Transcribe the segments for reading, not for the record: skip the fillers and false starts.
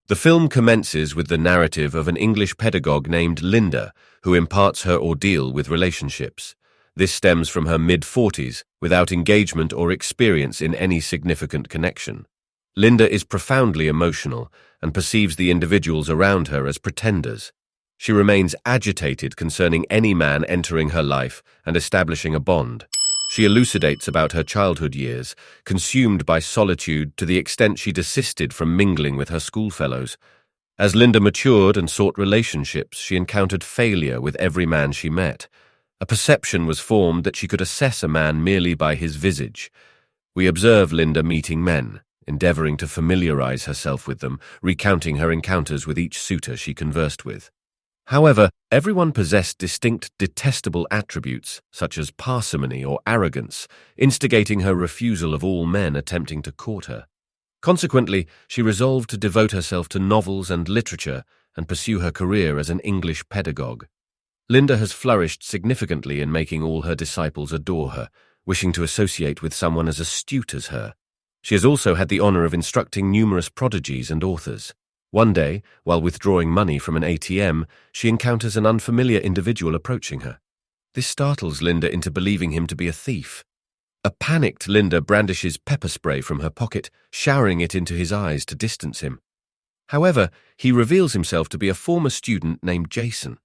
The film commences with the narrative of an English pedagogue named Linda, who imparts her ordeal with relationships. This stems from her mid-40s, without engagement or experience in any significant connection. Linda is profoundly emotional and perceives the individuals around her as pretenders. She remains agitated concerning any man entering her life and establishing a bond. She elucidates about her childhood years, consumed by solitude to the extent she desisted from mingling with her schoolfellows. As Linda matured and sought relationships, she encountered failure with every man she met. A perception was formed that she could assess a man merely by his visage. We observe Linda meeting men, endeavoring to familiarize herself with them, recounting her encounters with each suitor she conversed with. However, everyone possessed distinct detestable attributes, such as parsimony or arrogance, instigating her refusal of all men attempting to court her. Consequently, she resolved to devote herself to novels and literature and pursue her career as an English pedagogue. Linda has flourished significantly in making all her disciples adore her, wishing to associate with someone as astute as her. She has also had the honor of instructing numerous prodigies and authors. One day, while withdrawing money from an ATM, she encounters an unfamiliar individual approaching her. This startles Linda into believing him to be a thief. A panicked Linda brandishes pepper spray from her pocket, showering it into his eyes to distance him. However, he reveals himself to be a former student named Jason.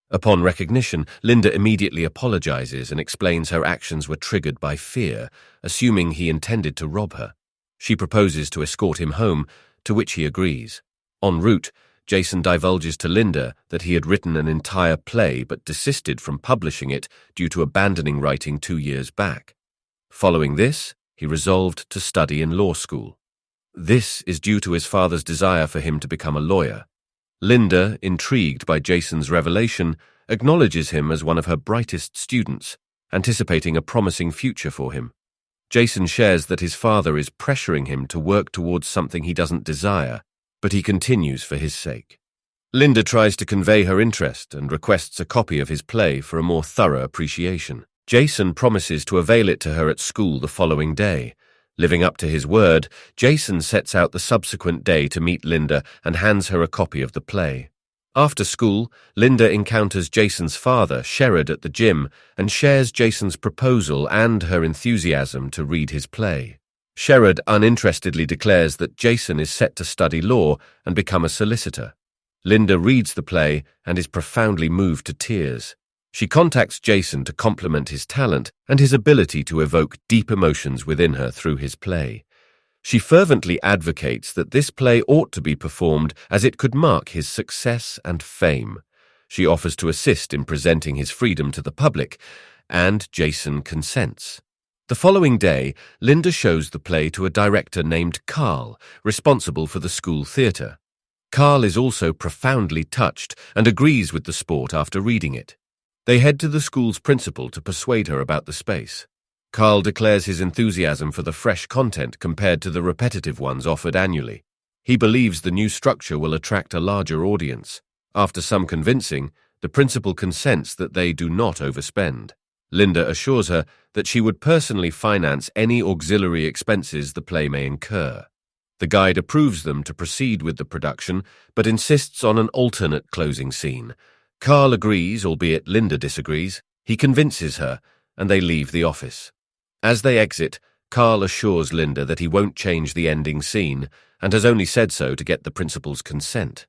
Upon recognition, Linda immediately apologizes and explains her actions were triggered by fear, assuming he intended to rob her. She proposes to escort him home, to which he agrees. En route, Jason divulges to Linda that he had written an entire play but desisted from publishing it due to abandoning writing 2 years back. Following this, he resolved to study in law school. This is due to his father's desire for him to become a lawyer. Linda, intrigued by Jason's revelation, acknowledges him as one of her brightest students, anticipating a promising future for him. Jason shares that his father is pressuring him to work towards something he doesn't desire, but he continues for his sake. Linda tries to convey her interest and requests a copy of his play for a more thorough appreciation. Jason promises to avail it to her at school the following day. Living up to his word, Jason sets out the subsequent day to meet Linda and hands her a copy of the play. After school, Linda encounters Jason's father, Sherrod, at the gym and shares Jason's proposal and her enthusiasm to read his play. Sherrod uninterestedly declares that Jason is set to study law and become a solicitor. Linda reads the play and is profoundly moved to tears. She contacts Jason to compliment his talent and his ability to evoke deep emotions within her through his play. She fervently advocates that this play ought to be performed as it could mark his success and fame. She offers to assist in presenting his freedom to the public, and Jason consents. The following day, Linda shows the play to a director named Carl, responsible for the school theatre. Carl is also profoundly touched and agrees with the sport after reading it. They head to the school's principal to persuade her about the space. Carl declares his enthusiasm for the fresh content compared to the repetitive ones offered annually. He believes the new structure will attract a larger audience. After some convincing, the principal consents that they do not overspend. Linda assures her that she would personally finance any auxiliary expenses the play may incur. The guide approves them to proceed with the production, but insists on an alternate closing scene. Carl agrees, albeit Linda disagrees. He convinces her, and they leave the office. As they exit, Carl assures Linda that he won't change the ending scene, and has only said so to get the principal's consent.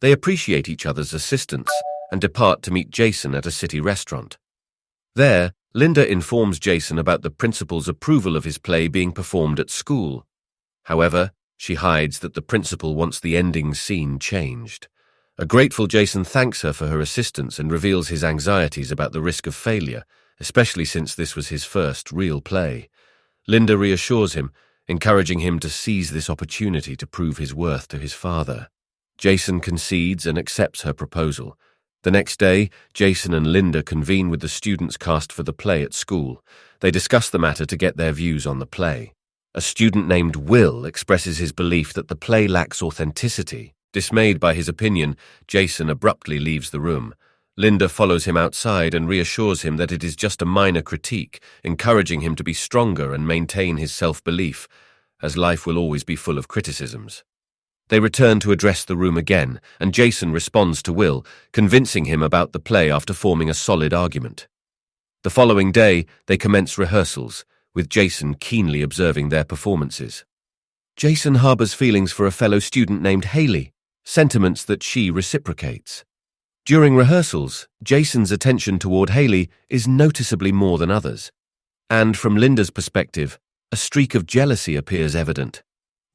They appreciate each other's assistance, and depart to meet Jason at a city restaurant. There, Linda informs Jason about the principal's approval of his play being performed at school. However, she hides that the principal wants the ending scene changed. A grateful Jason thanks her for her assistance and reveals his anxieties about the risk of failure, especially since this was his first real play. Linda reassures him, encouraging him to seize this opportunity to prove his worth to his father. Jason concedes and accepts her proposal. The next day, Jason and Linda convene with the students cast for the play at school. They discuss the matter to get their views on the play. A student named Will expresses his belief that the play lacks authenticity. Dismayed by his opinion, Jason abruptly leaves the room. Linda follows him outside and reassures him that it is just a minor critique, encouraging him to be stronger and maintain his self-belief, as life will always be full of criticisms. They return to address the room again, and Jason responds to Will, convincing him about the play after forming a solid argument. The following day, they commence rehearsals, with Jason keenly observing their performances. Jason harbors feelings for a fellow student named Haley, sentiments that she reciprocates. During rehearsals, Jason's attention toward Haley is noticeably more than others. And from Linda's perspective, a streak of jealousy appears evident.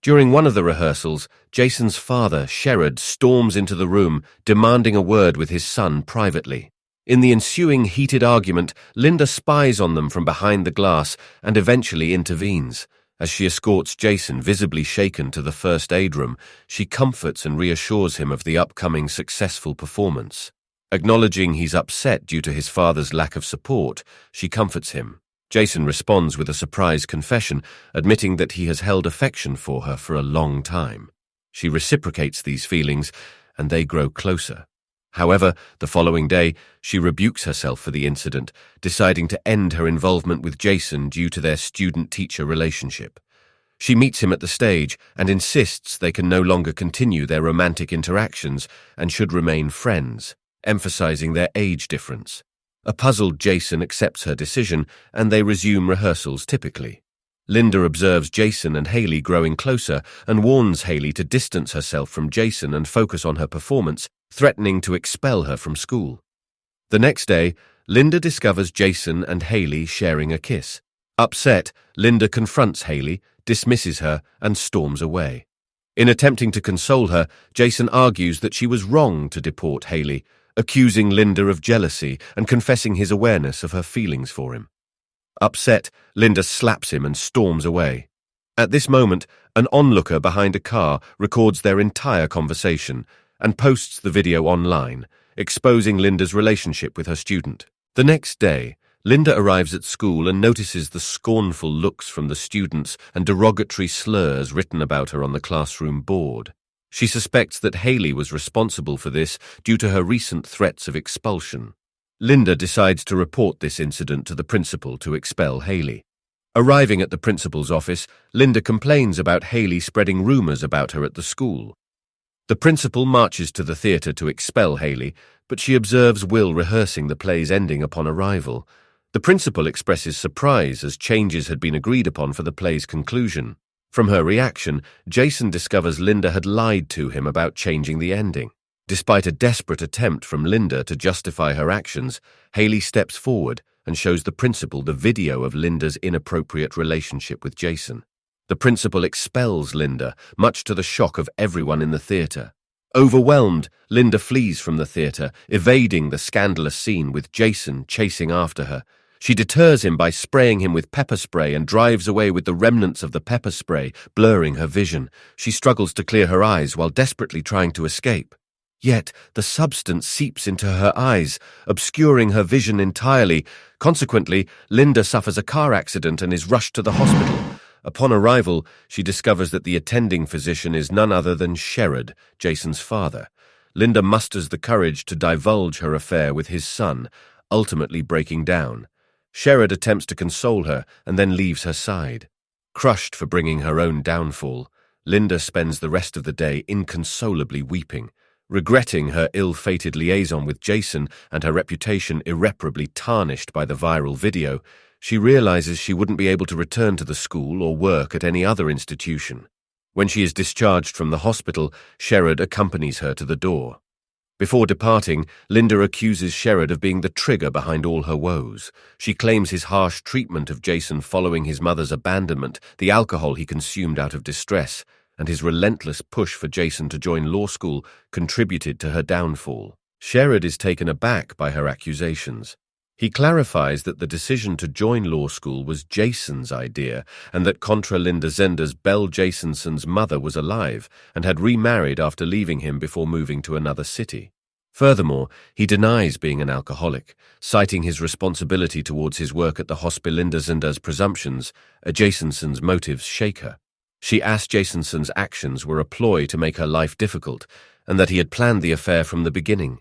During one of the rehearsals, Jason's father, Sherrod, storms into the room, demanding a word with his son privately. In the ensuing heated argument, Linda spies on them from behind the glass and eventually intervenes. As she escorts Jason, visibly shaken, to the first aid room, she comforts and reassures him of the upcoming successful performance. Acknowledging he's upset due to his father's lack of support, she comforts him. Jason responds with a surprise confession, admitting that he has held affection for her for a long time. She reciprocates these feelings, and they grow closer. However, the following day, she rebukes herself for the incident, deciding to end her involvement with Jason due to their student-teacher relationship. She meets him at the stage and insists they can no longer continue their romantic interactions and should remain friends, emphasizing their age difference. A puzzled Jason accepts her decision, and they resume rehearsals typically. Linda observes Jason and Haley growing closer and warns Haley to distance herself from Jason and focus on her performance, threatening to expel her from school. The next day, Linda discovers Jason and Haley sharing a kiss. Upset, Linda confronts Haley, dismisses her, and storms away. In attempting to console her, Jason argues that she was wrong to deport Haley, accusing Linda of jealousy and confessing his awareness of her feelings for him. Upset, Linda slaps him and storms away. At this moment, an onlooker behind a car records their entire conversation and posts the video online, exposing Linda's relationship with her student. The next day, Linda arrives at school and notices the scornful looks from the students and derogatory slurs written about her on the classroom board. She suspects that Haley was responsible for this due to her recent threats of expulsion. Linda decides to report this incident to the principal to expel Haley. Arriving at the principal's office, Linda complains about Haley spreading rumors about her at the school. The principal marches to the theater to expel Haley, but she observes Will rehearsing the play's ending upon arrival. The principal expresses surprise as changes had been agreed upon for the play's conclusion. From her reaction, Jason discovers Linda had lied to him about changing the ending. Despite a desperate attempt from Linda to justify her actions, Haley steps forward and shows the principal the video of Linda's inappropriate relationship with Jason. The principal expels Linda, much to the shock of everyone in the theater. Overwhelmed, Linda flees from the theater, evading the scandalous scene with Jason chasing after her. She deters him by spraying him with pepper spray and drives away with the remnants of the pepper spray, blurring her vision. She struggles to clear her eyes while desperately trying to escape. Yet the substance seeps into her eyes, obscuring her vision entirely. Consequently, Linda suffers a car accident and is rushed to the hospital. Upon arrival, she discovers that the attending physician is none other than Sherrod, Jason's father. Linda musters the courage to divulge her affair with his son, ultimately breaking down. Sherrod attempts to console her and then leaves her side. Crushed for bringing her own downfall, Linda spends the rest of the day inconsolably weeping. Regretting her ill-fated liaison with Jason and her reputation irreparably tarnished by the viral video, she realizes she wouldn't be able to return to the school or work at any other institution. When she is discharged from the hospital, Sherrod accompanies her to the door. Before departing, Linda accuses Sherrod of being the trigger behind all her woes. She claims his harsh treatment of Jason following his mother's abandonment, the alcohol he consumed out of distress, and his relentless push for Jason to join law school contributed to her downfall. Sherrod is taken aback by her accusations. He clarifies that the decision to join law school was Jason's idea and that contra Linda Zender's Belle Jasonson's mother was alive and had remarried after leaving him before moving to another city. Furthermore, he denies being an alcoholic, citing his responsibility towards his work at the hospital. Linda Zender's presumptions, Jasonson's motives shake her. She asked Jasonson's actions were a ploy to make her life difficult and that he had planned the affair from the beginning.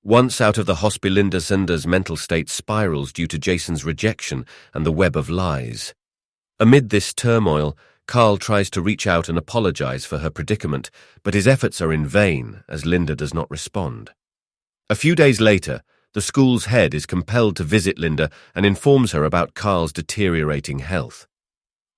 Once out of the hospital, Linda Zender's mental state spirals due to Jason's rejection and the web of lies. Amid this turmoil, Carl tries to reach out and apologize for her predicament, but his efforts are in vain as Linda does not respond. A few days later, the school's head is compelled to visit Linda and informs her about Carl's deteriorating health.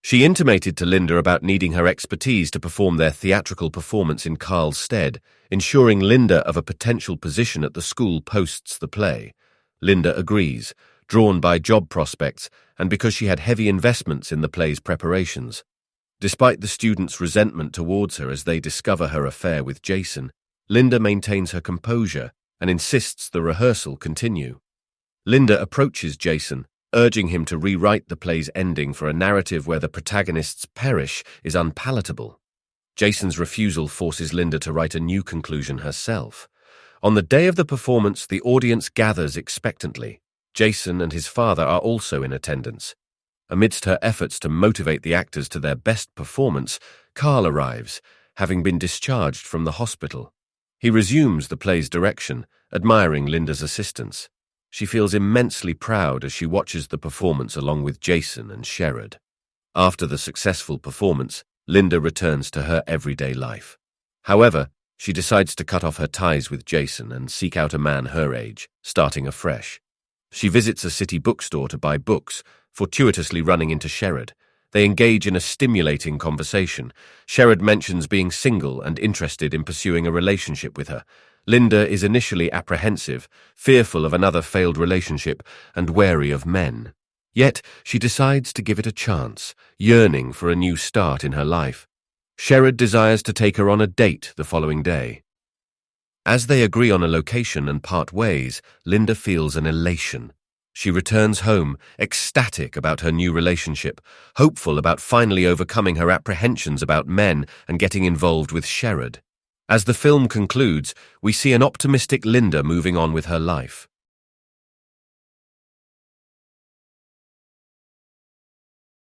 She intimated to Linda about needing her expertise to perform their theatrical performance in Carl's stead, ensuring Linda of a potential position at the school posts the play. Linda agrees, drawn by job prospects and because she had heavy investments in the play's preparations. Despite the students' resentment towards her as they discover her affair with Jason, Linda maintains her composure and insists the rehearsal continue. Linda approaches Jason, urging him to rewrite the play's ending for a narrative where the protagonists perish is unpalatable. Jason's refusal forces Linda to write a new conclusion herself. On the day of the performance, the audience gathers expectantly. Jason and his father are also in attendance. Amidst her efforts to motivate the actors to their best performance, Carl arrives, having been discharged from the hospital. He resumes the play's direction, admiring Linda's assistance. She feels immensely proud as she watches the performance along with Jason and Sherrod. After the successful performance, Linda returns to her everyday life. However, she decides to cut off her ties with Jason and seek out a man her age, starting afresh. She visits a city bookstore to buy books, fortuitously running into Sherrod. They engage in a stimulating conversation. Sherrod mentions being single and interested in pursuing a relationship with her. Linda is initially apprehensive, fearful of another failed relationship, and wary of men. Yet she decides to give it a chance, yearning for a new start in her life. Sherrod desires to take her on a date the following day. As they agree on a location and part ways, Linda feels an elation. She returns home, ecstatic about her new relationship, hopeful about finally overcoming her apprehensions about men and getting involved with Sherrod. As the film concludes, we see an optimistic Linda moving on with her life.